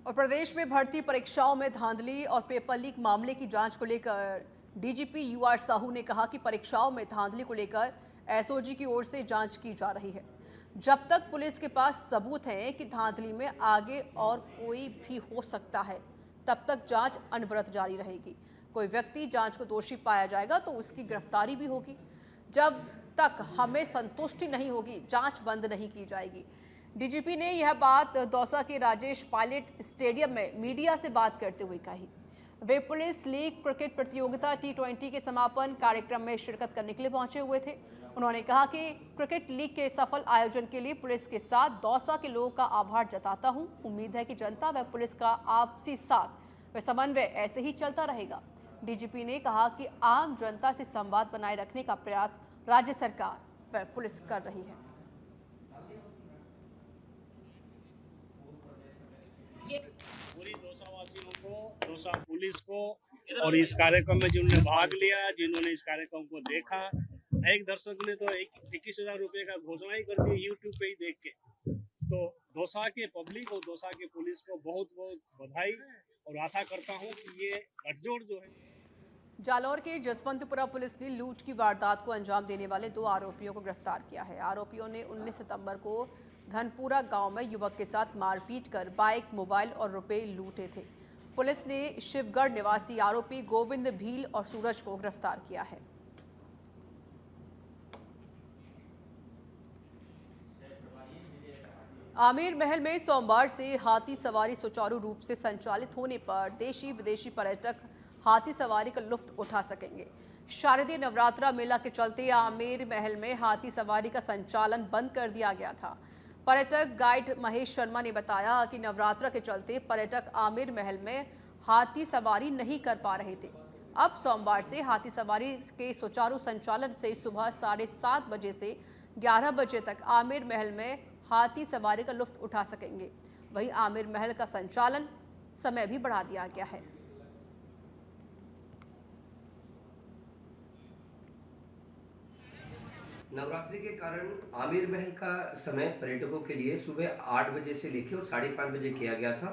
और प्रदेश में भर्ती परीक्षाओं में धांधली और पेपर लीक मामले की जांच को लेकर डीजीपी यूआर साहू ने कहा कि परीक्षाओं में धांधली को लेकर एसओजी की ओर से जांच की जा रही है। जब तक पुलिस के पास सबूत हैं कि धांधली में आगे और कोई भी हो सकता है, तब तक जांच अनवरत जारी रहेगी। कोई व्यक्ति जांच को दोषी पाया जाएगा तो उसकी गिरफ्तारी भी होगी। जब तक हमें संतुष्टि नहीं होगी, जांच बंद नहीं की जाएगी। डीजीपी ने यह बात दौसा के राजेश पायलट स्टेडियम में मीडिया से बात करते हुए कही। वे पुलिस लीग क्रिकेट प्रतियोगिता T20 के समापन कार्यक्रम में शिरकत करने के लिए पहुंचे हुए थे। उन्होंने कहा कि क्रिकेट लीग के सफल आयोजन के लिए पुलिस के साथ दौसा के लोगों का आभार जताता हूं। उम्मीद है कि जनता व पुलिस का आपसी साथ व समन्वय ऐसे ही चलता रहेगा। डीजीपी ने कहा कि आम जनता से संवाद बनाए रखने का प्रयास राज्य सरकार व पुलिस कर रही है। पूरी दौसावासियों को, दौसा पुलिस को और इस कार्यक्रम में जिन्होंने भाग लिया, जिन्होंने इस कार्यक्रम को देखा, एक दर्शक ने तो 21,000 रुपये का घोषणा ही कर दी यूट्यूब पे ही देख के। तो दौसा के पब्लिक और दौसा के पुलिस को बहुत बहुत बधाई और आशा करता हूँ कि ये गठजोड़ जो है। जालौर के जसवंतपुरा पुलिस ने लूट की वारदात को अंजाम देने वाले 2 आरोपियों को गिरफ्तार किया है। आरोपियों ने 19 सितंबर को धनपुरा गांव में युवक के साथ मारपीट कर बाइक, मोबाइल और रुपए लूटे थे। पुलिस ने शिवगढ़ निवासी आरोपी गोविंद भील और सूरज को गिरफ्तार किया है। आमेर महल में सोमवार से हाथी सवारी सुचारू रूप से संचालित होने पर देशी विदेशी पर्यटक हाथी सवारी का लुत्फ उठा सकेंगे। शारदीय नवरात्रा मेला के चलते आमेर महल में हाथी सवारी का संचालन बंद कर दिया गया था। पर्यटक गाइड महेश शर्मा ने बताया कि नवरात्रा के चलते पर्यटक आमेर महल में हाथी सवारी नहीं कर पा रहे थे। अब सोमवार से हाथी सवारी के सुचारू संचालन से सुबह 7:30 बजे से 11 बजे तक आमेर महल में हाथी सवारी का लुत्फ उठा सकेंगे। वहीं आमेर महल का संचालन समय भी बढ़ा दिया गया है। नवरात्रि के कारण आमेर महल का समय पर्यटकों के लिए सुबह 8 बजे से लेकर और 5:30 बजे किया गया था,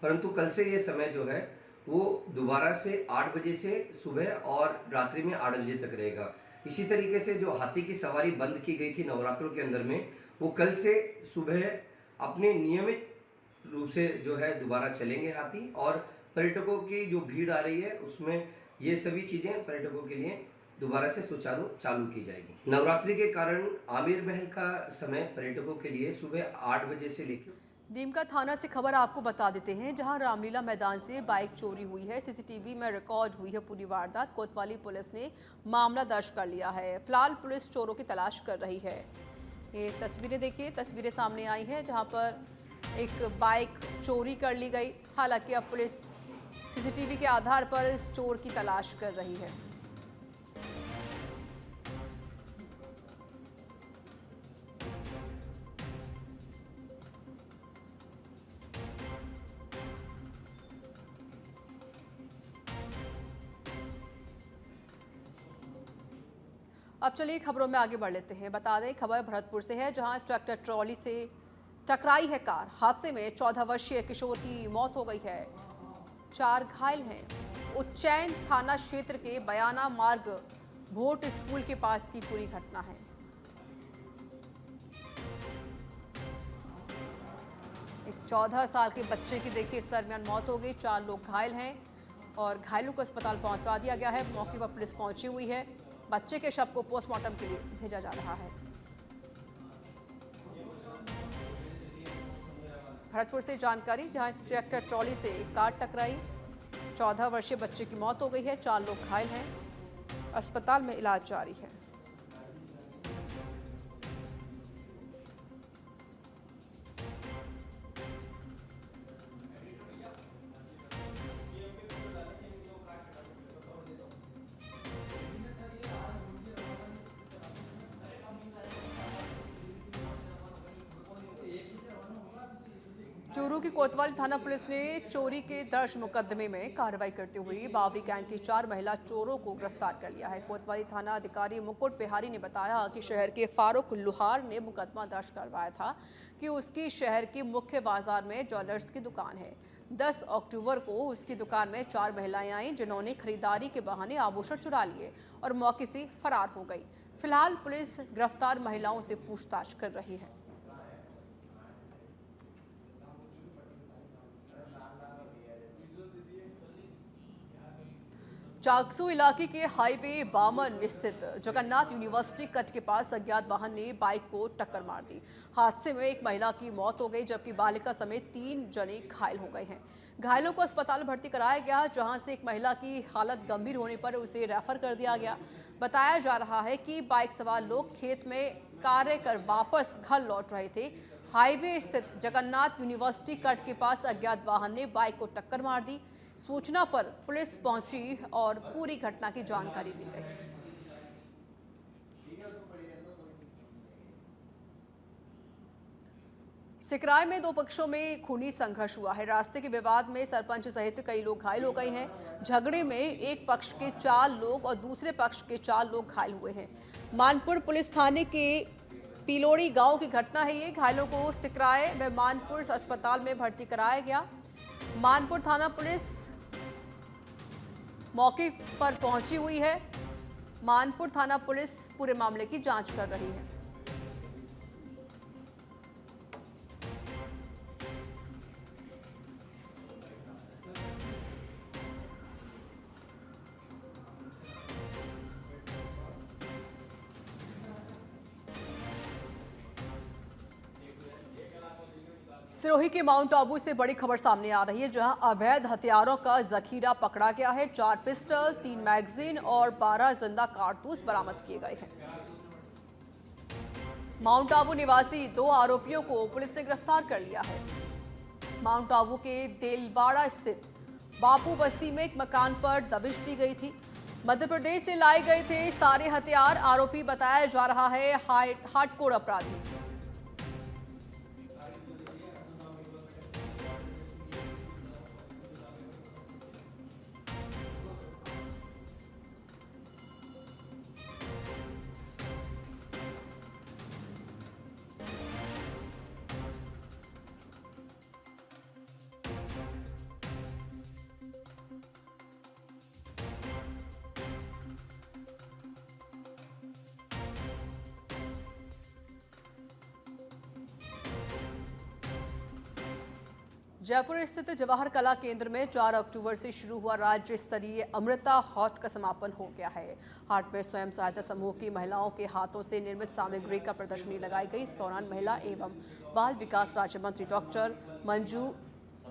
परंतु कल से ये समय जो है वो दोबारा से 8 बजे से सुबह और रात्रि में 8 बजे तक रहेगा। इसी तरीके से जो हाथी की सवारी बंद की गई थी नवरात्रों के अंदर में, वो कल से सुबह अपने नियमित रूप से जो है दोबारा चलेंगे हाथी, और पर्यटकों की जो भीड़ आ रही है उसमें ये सभी चीज़ें पर्यटकों के लिए दोबारा से सुचारू चालू की जाएगी। नवरात्रि के कारण आमेर महल का समय पर्यटकों के लिए सुबह 8 बजे से लेकर नीमका थाना से खबर आपको बता देते हैं, जहां रामलीला मैदान से बाइक चोरी हुई है। सीसीटीवी में रिकॉर्ड हुई है पूरी वारदात। कोतवाली पुलिस ने मामला दर्ज कर लिया है। फिलहाल पुलिस चोरों की तलाश कर रही है। ये तस्वीरें देखिए, तस्वीरें सामने आई हैं जहां पर एक बाइक चोरी कर ली गई। हालांकि अब पुलिस सीसीटीवी के आधार पर इस चोर की तलाश कर रही है। अब चलिए खबरों में आगे बढ़ लेते हैं। बता दें, खबर भरतपुर से है, जहां ट्रैक्टर ट्रॉली से टकराई है कार। हादसे में 14 वर्षीय किशोर की मौत हो गई है, 4 घायल हैं। उज्जैन थाना क्षेत्र के बयाना मार्ग भोट स्कूल के पास की पूरी घटना है। एक 14 साल के बच्चे की देखिए इस दरमियान मौत हो गई। 4 लोग घायल हैं और घायलों को अस्पताल पहुंचा दिया गया है। मौके पर पुलिस पहुंची हुई है। बच्चे के शव को पोस्टमार्टम के लिए भेजा जा रहा है। भरतपुर से जानकारी, जहां ट्रैक्टर ट्रॉली से कार टकराई, 14 वर्षीय बच्चे की मौत हो गई है, 4 लोग घायल हैं, अस्पताल में इलाज जारी है। चूरू की कोतवाली थाना पुलिस ने चोरी के दर्ज मुकदमे में कार्रवाई करते हुए बावरी गैंग की 4 महिला चोरों को गिरफ्तार कर लिया है। कोतवाली थाना अधिकारी मुकुट बिहारी ने बताया कि शहर के फारूक लुहार ने मुकदमा दर्ज करवाया था कि उसकी शहर के मुख्य बाजार में ज्वेलर्स की दुकान है। 10 अक्टूबर को उसकी दुकान में 4 महिलाएं आईं जिन्होंने खरीदारी के बहाने आभूषण चुरा लिए और मौके से फरार हो गई। फिलहाल पुलिस गिरफ्तार महिलाओं से पूछताछ कर रही है। चाकसू इलाके के हाईवे बामन स्थित जगन्नाथ यूनिवर्सिटी कट के पास अज्ञात वाहन ने बाइक को टक्कर मार दी। हादसे में एक महिला की मौत हो गई जबकि बालिका समेत 3 जने घायल हो गए हैं। घायलों को अस्पताल भर्ती कराया गया जहां से एक महिला की हालत गंभीर होने पर उसे रेफर कर दिया गया। बताया जा रहा है कि बाइक सवार लोग खेत में कार्य कर वापस घर लौट रहे थे। हाईवे स्थित जगन्नाथ यूनिवर्सिटी कट के पास अज्ञात वाहन ने बाइक को टक्कर मार दी। सूचना पर पुलिस पहुंची और पूरी घटना की जानकारी ली गई। सिकराय में 2 पक्षों में खूनी संघर्ष हुआ है। रास्ते के विवाद में सरपंच सहित कई लोग घायल हो गए हैं। झगड़े में एक पक्ष के 4 लोग और दूसरे पक्ष के 4 लोग घायल हुए हैं। मानपुर पुलिस थाने के पिलोड़ी गांव की घटना है ये। घायलों को सिकराय व मानपुर अस्पताल में भर्ती कराया गया। मानपुर थाना पुलिस मौके पर पहुंची हुई है। मानपुर थाना पुलिस पूरे मामले की जांच कर रही है। सिरोही के माउंट आबू से बड़ी खबर सामने आ रही है जहां अवैध हथियारों का जखीरा पकड़ा गया है। 4 पिस्टल, 3 मैगजीन और 12 जिंदा कारतूस बरामद किए गए हैं। माउंट आबू निवासी 2 आरोपियों को पुलिस ने गिरफ्तार कर लिया है। माउंट आबू के देलवाड़ा स्थित बापू बस्ती में एक मकान पर दबिश दी गई थी। मध्य प्रदेश से लाए गए थे सारे हथियार। आरोपी बताया जा रहा है हार्डकोर अपराधी। जयपुर स्थित जवाहर कला केंद्र में 4 अक्टूबर से शुरू हुआ राज्य स्तरीय अमृता हॉट का समापन हो गया है। हाट में स्वयं सहायता समूह की महिलाओं के हाथों से निर्मित सामग्री का प्रदर्शनी लगाई गई। इस दौरान महिला एवं बाल विकास राज्य मंत्री डॉक्टर मंजू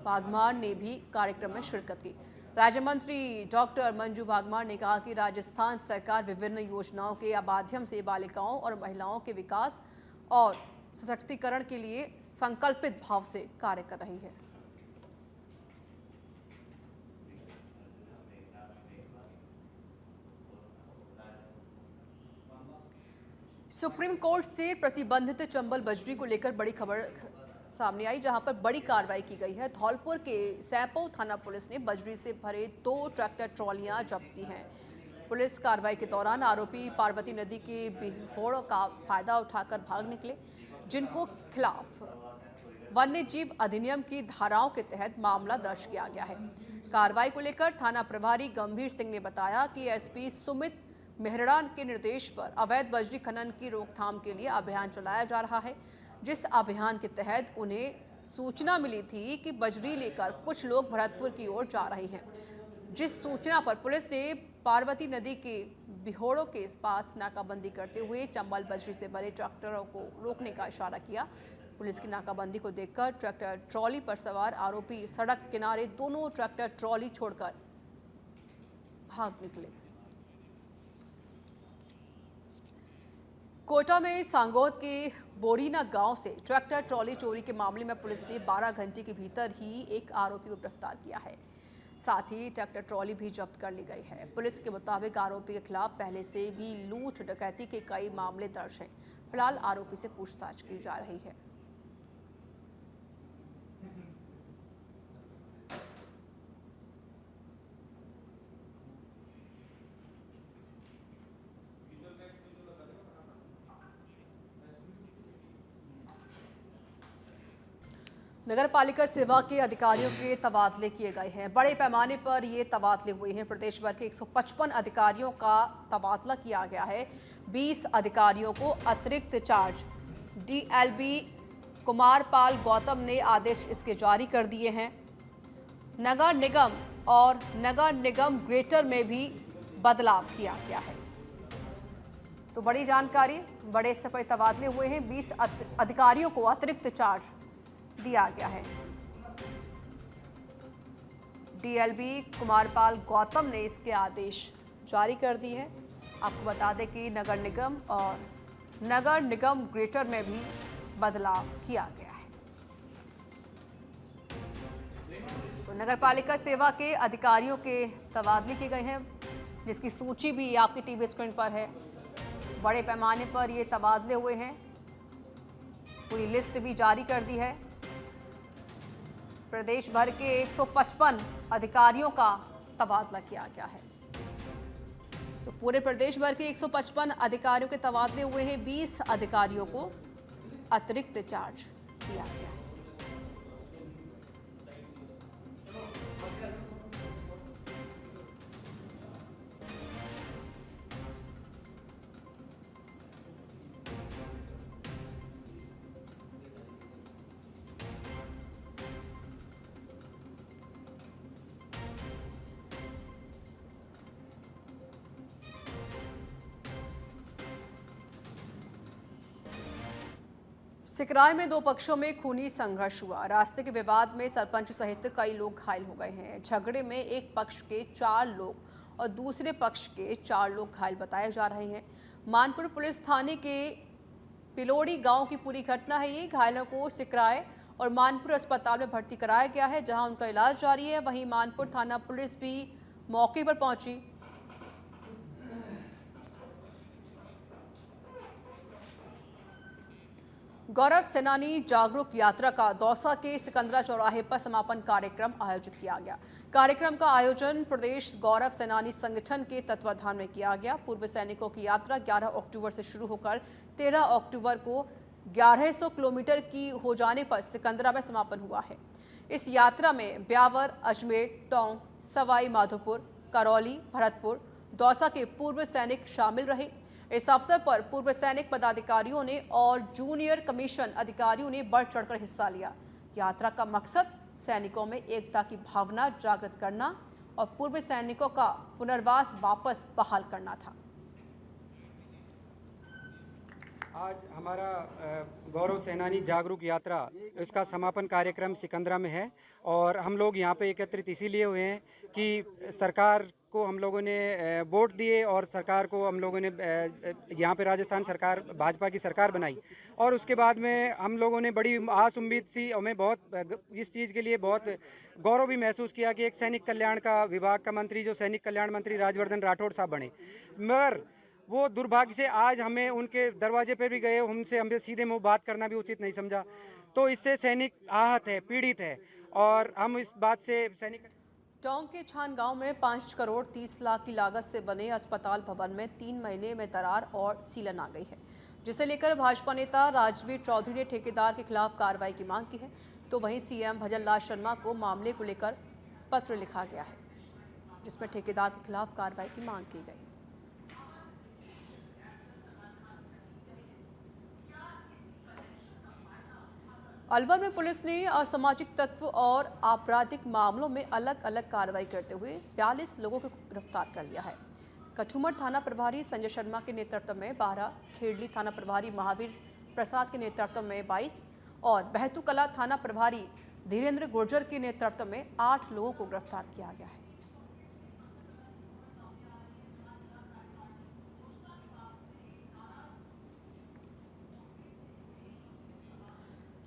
भागमार ने भी कार्यक्रम में शिरकत की। राज्य मंत्री डॉक्टर मंजू भागमार ने कहा कि राजस्थान सरकार विभिन्न योजनाओं के माध्यम से बालिकाओं और महिलाओं के विकास और सशक्तिकरण के लिए संकल्पित भाव से कार्य कर रही है। सुप्रीम कोर्ट से प्रतिबंधित चंबल बजरी को लेकर बड़ी खबर सामने आई जहां पर बड़ी कार्रवाई की गई है। धौलपुर के सैपो थाना पुलिस ने बजरी से भरे 2 ट्रैक्टर ट्रॉलियां जब्त की हैं। पुलिस कार्रवाई के दौरान आरोपी पार्वती नदी के बिहोड़ का फायदा उठाकर भाग निकले, जिनको खिलाफ वन्य जीव अधिनियम की धाराओं के तहत मामला दर्ज किया गया है। कार्रवाई को लेकर थाना प्रभारी गंभीर सिंह ने बताया कि एसपी सुमित मेहरा के निर्देश पर अवैध बजरी खनन की रोकथाम के लिए अभियान चलाया जा रहा है, जिस अभियान के तहत उन्हें सूचना मिली थी कि बजरी लेकर कुछ लोग भरतपुर की ओर जा रहे हैं। जिस सूचना पर पुलिस ने पार्वती नदी के बिहोड़ों के पास नाकाबंदी करते हुए चंबल बजरी से भरे ट्रैक्टरों को रोकने का इशारा किया। पुलिस की नाकाबंदी को देखकर ट्रैक्टर ट्रॉली पर सवार आरोपी सड़क किनारे दोनों ट्रैक्टर ट्रॉली छोड़कर भाग निकले। कोटा में सांगोद के बोरीना गांव से ट्रैक्टर ट्रॉली चोरी के मामले में पुलिस ने 12 घंटे के भीतर ही एक आरोपी को गिरफ्तार किया है। साथ ही ट्रैक्टर ट्रॉली भी जब्त कर ली गई है। पुलिस के मुताबिक आरोपी के खिलाफ पहले से भी लूट डकैती के कई मामले दर्ज हैं। फिलहाल आरोपी से पूछताछ की जा रही है। नगर पालिका सेवा के अधिकारियों के तबादले किए गए हैं। बड़े पैमाने पर ये तबादले हुए हैं। प्रदेश भर के 155 अधिकारियों का तबादला किया गया है। 20 अधिकारियों को अतिरिक्त चार्ज डीएलबी कुमारपाल गौतम ने आदेश इसके जारी कर दिए हैं। नगर निगम और नगर निगम ग्रेटर में भी बदलाव किया गया है। तो बड़ी जानकारी, बड़े स्तर पर तबादले हुए हैं। 20 अधिकारियों को अतिरिक्त चार्ज दिया गया है। डीएलबी कुमारपाल गौतम ने इसके आदेश जारी कर दिए हैं। आपको बता दें कि नगर निगम और नगर निगम ग्रेटर में भी बदलाव किया गया है। तो नगर पालिका सेवा के अधिकारियों के तबादले किए गए हैं, जिसकी सूची भी आपकी टीवी स्क्रीन पर है। बड़े पैमाने पर ये तबादले हुए हैं। पूरी लिस्ट भी जारी कर दी है। प्रदेश भर के 155 अधिकारियों का तबादला किया गया है। तो पूरे प्रदेश भर के 155 अधिकारियों के तबादले हुए हैं। 20 अधिकारियों को अतिरिक्त चार्ज दिया गया है। सिकराय में दो पक्षों में खूनी संघर्ष हुआ। रास्ते के विवाद में सरपंच सहित कई लोग घायल हो गए हैं। झगड़े में एक पक्ष के 4 लोग और दूसरे पक्ष के 4 लोग घायल बताए जा रहे हैं। मानपुर पुलिस थाने के पिलोड़ी गांव की पूरी घटना है ये। घायलों को सिकराय और मानपुर अस्पताल में भर्ती कराया गया है, जहां उनका इलाज जारी है। वहीं मानपुर थाना पुलिस भी मौके पर पहुंची। गौरव सेनानी जागरूक यात्रा का दौसा के सिकंदरा चौराहे पर समापन कार्यक्रम आयोजित किया गया। कार्यक्रम का आयोजन प्रदेश गौरव सेनानी संगठन के तत्वाधान में किया गया। पूर्व सैनिकों की यात्रा 11 अक्टूबर से शुरू होकर 13 अक्टूबर को 1100 किलोमीटर की हो जाने पर सिकंदरा में समापन हुआ है। इस यात्रा में ब्यावर, अजमेर, टोंक, सवाई माधोपुर, करौली, भरतपुर, दौसा के पूर्व सैनिक शामिल रहे। इस अवसर पर पूर्व सैनिक पदाधिकारियों ने और जूनियर कमीशन अधिकारियों ने बढ़ चढ़कर हिस्सा लिया। यात्रा का मकसद सैनिकों में एकता की भावना जागृत करना और पूर्व सैनिकों का पुनर्वास वापस बहाल करना था। आज हमारा गौरव सेनानी जागरूक यात्रा, इसका समापन कार्यक्रम सिकंदरा में है और हम लोग यहाँ पे एकत्रित इसीलिए हुए हैं कि सरकार को हम लोगों ने वोट दिए और सरकार को हम लोगों ने यहाँ पे राजस्थान सरकार, भाजपा की सरकार बनाई और उसके बाद में हम लोगों ने बड़ी आस उम्मीद सी, हमें बहुत इस चीज़ के लिए बहुत गौरव भी महसूस किया कि एक सैनिक कल्याण का विभाग का मंत्री जो सैनिक कल्याण मंत्री राजवर्धन राठौड़ साहब बने, मगर वो दुर्भाग्य से आज हमें उनके दरवाजे पर भी गए, हमें सीधे मुंह बात करना भी उचित नहीं समझा। तो इससे सैनिक आहत है, पीड़ित है और हम इस बात से सैनिक। टोंक के छान गांव में 5 करोड़ 30 लाख की लागत से बने अस्पताल भवन में 3 महीने में दरार और सीलन आ गई है, जिसे लेकर भाजपा नेता राजवीर चौधरी ने ठेकेदार के खिलाफ कार्रवाई की मांग की है। तो वहीं सीएम भजनलाल शर्मा को मामले को लेकर पत्र लिखा गया है, जिसमें ठेकेदार के खिलाफ कार्रवाई की मांग की गई। अलवर में पुलिस ने असामाजिक तत्व और आपराधिक मामलों में अलग अलग कार्रवाई करते हुए 42 लोगों को गिरफ्तार कर लिया है। कठुमर थाना प्रभारी संजय शर्मा के नेतृत्व में 12, खेड़ली थाना प्रभारी महावीर प्रसाद के नेतृत्व में 22 और बहतूकला थाना प्रभारी धीरेन्द्र गुर्जर के नेतृत्व में 8 लोगों को गिरफ्तार किया गया है।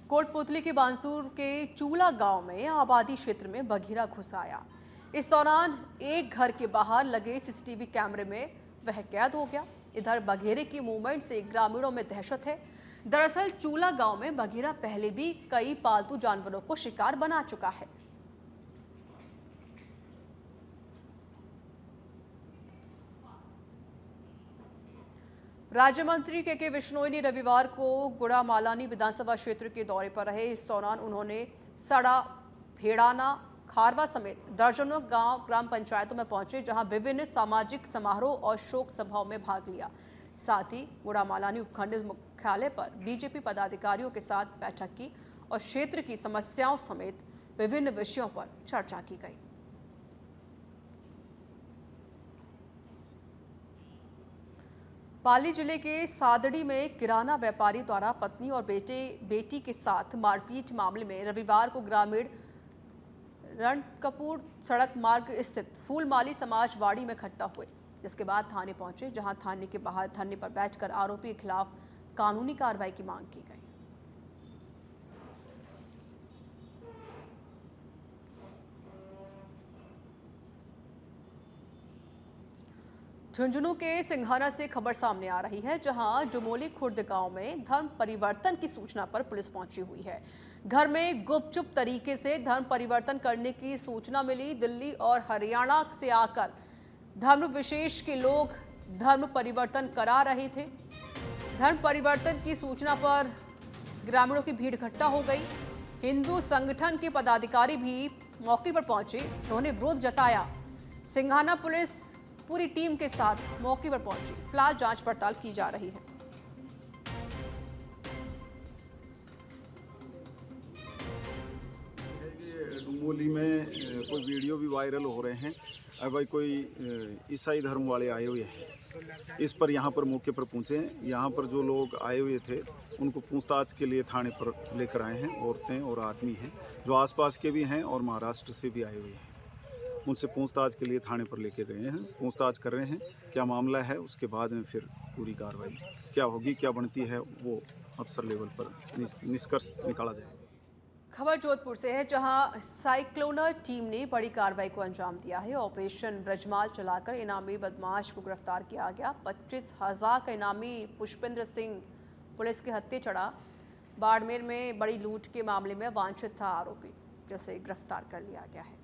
कोटपुतली के बांसूर के चूला गांव में आबादी क्षेत्र में बघीरा घुस आया। इस दौरान एक घर के बाहर लगे सीसीटीवी कैमरे में वह कैद हो गया। इधर बघेरे की मूवमेंट से ग्रामीणों में दहशत है। दरअसल चूला गांव में बघीरा पहले भी कई पालतू जानवरों को शिकार बना चुका है। राज्य मंत्री के विश्नोई ने रविवार को गुड़ामालानी विधानसभा क्षेत्र के दौरे पर रहे। इस दौरान उन्होंने सड़ा, भेड़ाना, खारवा समेत दर्जनों गांव ग्राम पंचायतों में पहुंचे, जहां विभिन्न सामाजिक समारोह और शोक सभाओं में भाग लिया। साथ ही गुड़ामालानी उपखंड मुख्यालय पर बीजेपी पदाधिकारियों के साथ बैठक की और क्षेत्र की समस्याओं समेत विभिन्न विषयों पर चर्चा की गई। पाली जिले के सादड़ी में किराना व्यापारी द्वारा पत्नी और बेटी के साथ मारपीट मामले में रविवार को ग्रामीण रणकपुर सड़क मार्ग स्थित फूलमाली समाजवाड़ी में इकट्ठा हुए, जिसके बाद थाने पहुंचे, जहां थाने के बाहर धरने पर बैठकर आरोपी के खिलाफ कानूनी कार्रवाई की मांग की गई। झुंझुनू के सिंघाना से खबर सामने आ रही है, जहां डुमोली खुर्द गांव में धर्म परिवर्तन की सूचना पर पुलिस पहुंची हुई है। घर में गुपचुप तरीके से धर्म परिवर्तन करने की सूचना मिली। दिल्ली और हरियाणा से आकर धर्म विशेष के लोग धर्म परिवर्तन करा रहे थे। धर्म परिवर्तन की सूचना पर ग्रामीणों की भीड़ इकट्ठा हो गई। हिंदू संगठन के पदाधिकारी भी मौके पर पहुंचे, उन्होंने विरोध जताया। सिंघाना पुलिस पूरी टीम के साथ मौके पर पहुंची। फिलहाल जांच पड़ताल की जा रही है। डुमोली में कोई वीडियो भी वायरल हो रहे हैं। अब भाई कोई ईसाई धर्म वाले आए हुए हैं, इस पर यहाँ पर मौके पर पहुँचे। यहाँ पर जो लोग आए हुए थे उनको पूछताछ के लिए थाने पर लेकर आए हैं। औरतें और आदमी हैं जो आसपास के भी हैं और महाराष्ट्र से भी आए हुए हैं। उनसे पूछताछ के लिए थाने पर लेके गए हैं, पूछताछ कर रहे हैं क्या मामला है। उसके बाद में फिर पूरी कार्रवाई क्या होगी, क्या बनती है, वो अफसर लेवल पर निष्कर्ष निकाला जाएगा। खबर जोधपुर से है, जहां साइक्लोनर टीम ने बड़ी कार्रवाई को अंजाम दिया है। ऑपरेशन ब्रजमाल चलाकर इनामी बदमाश को गिरफ्तार किया गया। 25,000 का इनामी पुष्पेंद्र सिंह पुलिस के हत्थे चढ़ा। बाड़मेर में बड़ी लूट के मामले में वांछित था आरोपी, जिसे गिरफ्तार कर लिया गया है।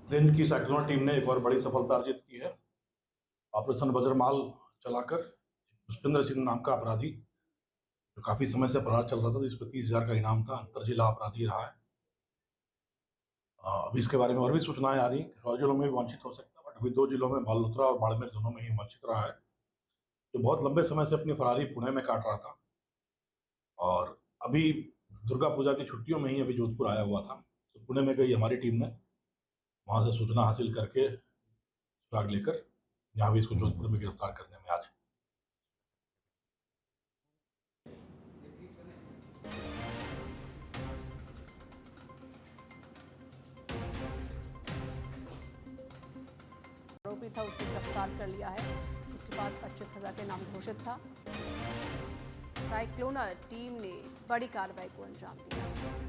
रेंज की साइक्लोन टीम ने एक और बड़ी सफलता अर्जित की है। ऑपरेशन बजरमाल चलाकर पुष्पेंद्र सिंह नाम का अपराधी जो काफी समय से फरार चल रहा था, तो इस पर 30,000 का इनाम था। अंतर जिला अपराधी रहा है। अभी इसके बारे में और भी सूचनाएं आ रही हैं। और जिलों में भी वंचित हो सकता है, बट अभी 2 जिलों में बालोतरा और बाड़मेर दोनों में ही वंचित रहा है, जो बहुत लंबे समय से अपनी फरारी पुणे में काट रहा था और अभी दुर्गा पूजा की छुट्टियों में ही अभी जोधपुर आया हुआ था। तो पुणे में गई हमारी टीम ने वहाँ से सूचना हासिल करके सुराग लेकर यहाँ भी इसको जोधपुर में गिरफ्तार करने में आज आरोपी था, उसे गिरफ्तार कर लिया है। उसके पास 25,000 के नाम घोषित था। साइक्लोनर टीम ने बड़ी कार्रवाई को अंजाम दिया।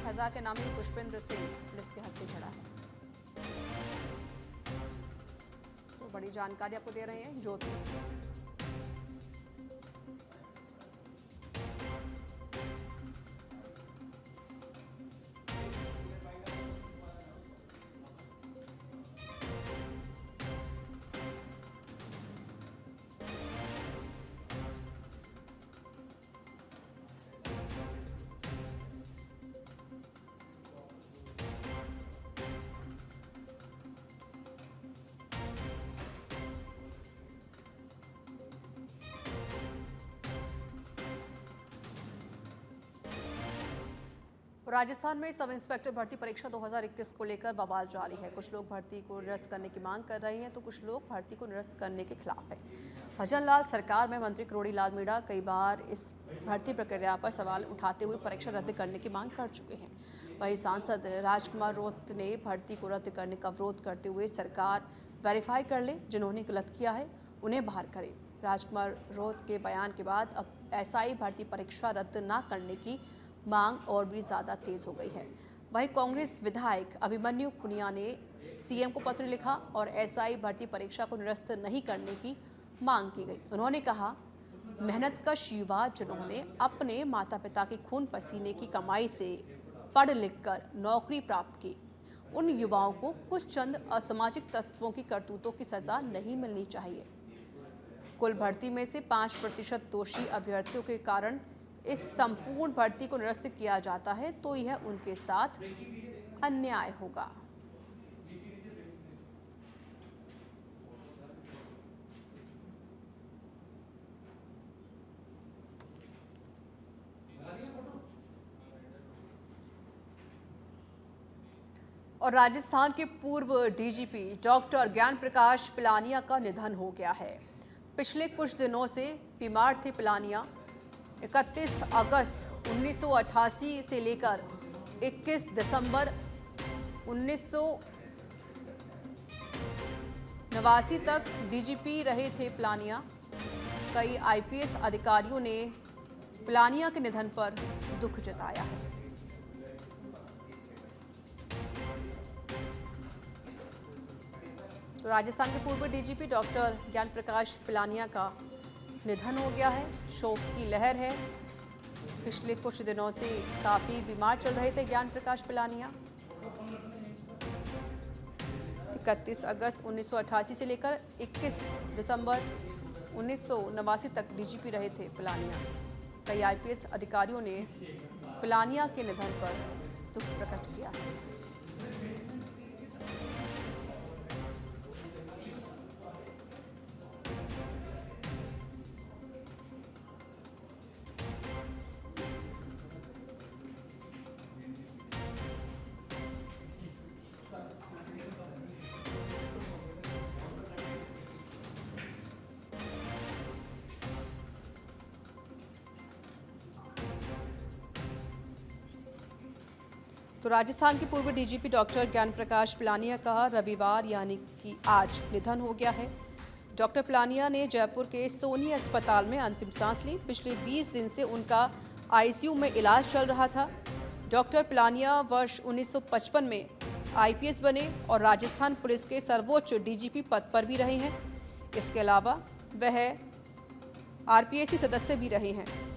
हजार के नामी पुष्पेंद्र सिंह पुलिस के हत्थे चढ़ा है। तो बड़ी जानकारी आपको दे रहे हैं जोधपुर से। राजस्थान में सब इंस्पेक्टर भर्ती परीक्षा 2021 को लेकर बवाल जारी है। कुछ लोग भर्ती को निरस्त करने की मांग कर रहे हैं, तो कुछ लोग भर्ती को निरस्त करने के खिलाफ है। भजनलाल सरकार में मंत्री करोड़ी लाल मीणा कई बार इस भर्ती प्रक्रिया पर सवाल उठाते हुए परीक्षा रद्द करने की मांग कर चुके हैं। वहीं सांसद राजकुमार रोत ने भर्ती को रद्द करने का विरोध करते हुए सरकार वेरीफाई कर ले, जिन्होंने गलत किया है उन्हें बाहर करे। राजकुमार रोत के बयान के बाद अब एसआई भर्ती परीक्षा रद्द न करने की मांग और भी ज़्यादा तेज़ हो गई है। वहीं कांग्रेस विधायक अभिमन्यु पुनिया ने सीएम को पत्र लिखा और एसआई भर्ती परीक्षा को निरस्त नहीं करने की मांग की गई। उन्होंने कहा, मेहनतकश युवा जिन्होंने अपने माता पिता के खून पसीने की कमाई से पढ़ लिख कर नौकरी प्राप्त की, उन युवाओं को कुछ चंद असामाजिक तत्वों की करतूतों की सजा नहीं मिलनी चाहिए। कुल भर्ती में से 5% दोषी अभ्यर्थियों के कारण इस संपूर्ण भर्ती को निरस्त किया जाता है तो यह उनके साथ अन्याय होगा। और राजस्थान के पूर्व डीजीपी डॉक्टर ज्ञान प्रकाश पिलानिया का निधन हो गया है। पिछले कुछ दिनों से बीमार थे पिलानिया। 31 अगस्त 1988 से लेकर 21 दिसंबर 1989 तक डीजीपी रहे थे पिलानिया। कई आईपीएस अधिकारियों ने पिलानिया के निधन पर दुख जताया है। तो राजस्थान के पूर्व डीजीपी डॉक्टर ज्ञान प्रकाश पिलानिया का निधन हो गया है। शोक की लहर है। पिछले कुछ दिनों से काफ़ी बीमार चल रहे थे ज्ञान प्रकाश पिलानिया। 31 अगस्त 1988 से लेकर 21 दिसंबर 1989 तक डीजीपी रहे थे पिलानिया। कई आईपीएस अधिकारियों ने पिलानिया के निधन पर दुख प्रकट किया है। तो राजस्थान के पूर्व डीजीपी डॉक्टर ज्ञान प्रकाश पिलानिया का रविवार यानी कि आज निधन हो गया है। डॉक्टर पिलानिया ने जयपुर के सोनी अस्पताल में अंतिम सांस ली। पिछले 20 दिन से उनका आईसीयू में इलाज चल रहा था। डॉक्टर पिलानिया वर्ष 1955 में आईपीएस बने और राजस्थान पुलिस के सर्वोच्च डीजीपी पद पर भी रहे हैं। इसके अलावा वह आरपीएससी सदस्य भी रहे हैं।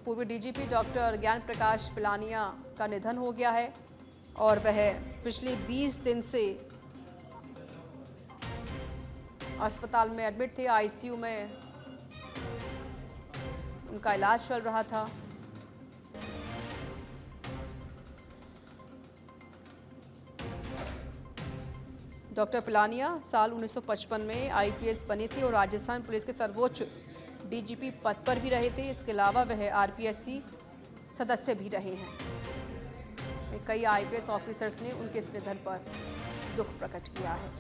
पूर्व डीजीपी डॉक्टर ज्ञान प्रकाश पिलानिया का निधन हो गया है और वह पिछले 20 दिन से अस्पताल में एडमिट थे। आईसीयू में उनका इलाज चल रहा था। डॉक्टर पिलानिया साल 1955 में आईपीएस बने थे और राजस्थान पुलिस के सर्वोच्च डीजीपी पद पर भी रहे थे। इसके अलावा वह आरपीएससी सदस्य भी रहे हैं। कई आईपीएस ऑफिसर्स ने उनके इस निधन पर दुख प्रकट किया है।